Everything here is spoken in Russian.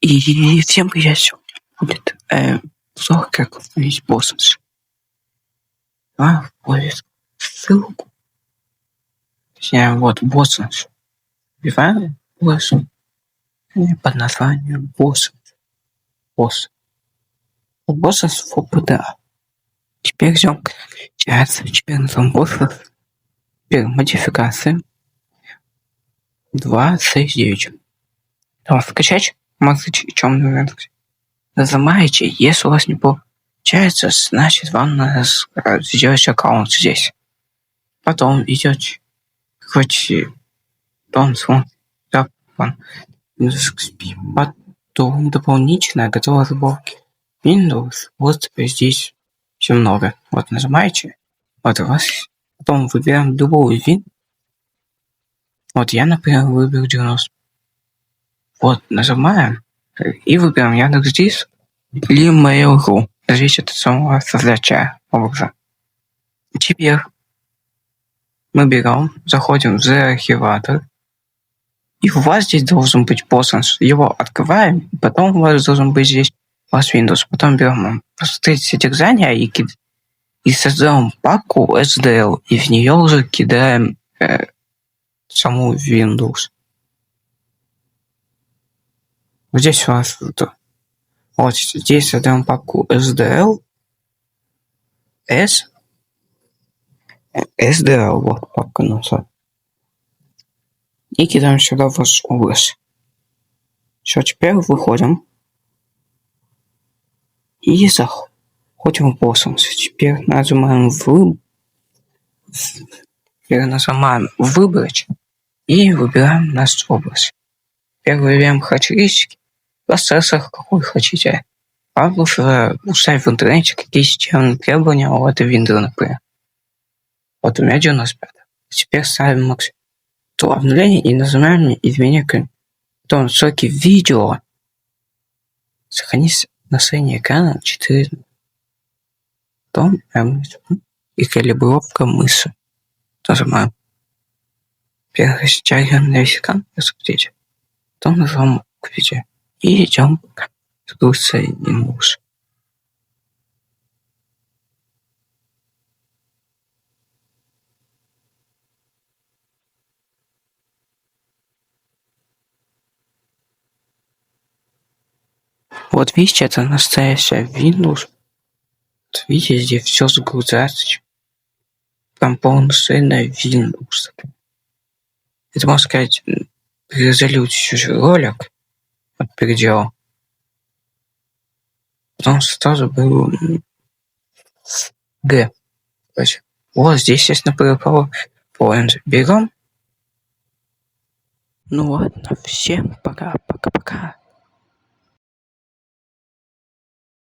И всем привет, сегодня будет обзор, как установить Bosons. Вводит ссылку. Точнее, вот Bosons. Вбиваем Bosons под названием Bosons. Bosons for PDA. Теперь ждем сейчас. Теперь назовем Bosons. Теперь модификации 2.6.9. Там скачать. Чем нужно скачать? Нажимаете, если у вас не получается, значит вам надо сделать аккаунт здесь. Потом идете, потом смотрите, потом дополнительно готовы сборки Windows. Вот здесь все много. Вот нажимаете, вот у вас, потом выбираем любой вин. Вот я, например, выберу 90. Вот нажимаем и выбираем Яндекс.Диск или Mail.ru. Зависит от самого создателя образа. Теперь мы берем, заходим в архиватор, и у вас здесь должен быть Bosons. Его открываем, потом у вас должен быть здесь у вас Windows. Потом берем посмотреть содержание и создаем папку SDL, и в нее уже кидаем саму Windows. Вот здесь у вас вот здесь создаем папку SDL, SDL, вот папка называется. И кидаем сюда в область. Все, теперь выходим. И заходим в Bosons. Теперь нажимаем выбрать и выбираем нашу область. Теперь выбираем характеристики, процессор какой хотите. А лучше уставить в интернете, какие системные требования у этой Windows, например. Вот у меня 95. Теперь ставим максимум обновление и нажимаем изменить. Потом в сроке видео сохранить настроение экрана 4. Потом и калибровка мыши. Нажимаем. Первый растягиваем на весь экран, посмотрите. Потом нажимаем к видео. И идем загрузиться и мышь. Вот видите, это настоящая Windows. Вот видите, здесь все загружается. Прям полноценная Windows. Это, можно сказать, резолюцию ролик вот переделал. Потому что тоже был Г. Вот здесь есть, например, по берем. Ну ладно, всем пока.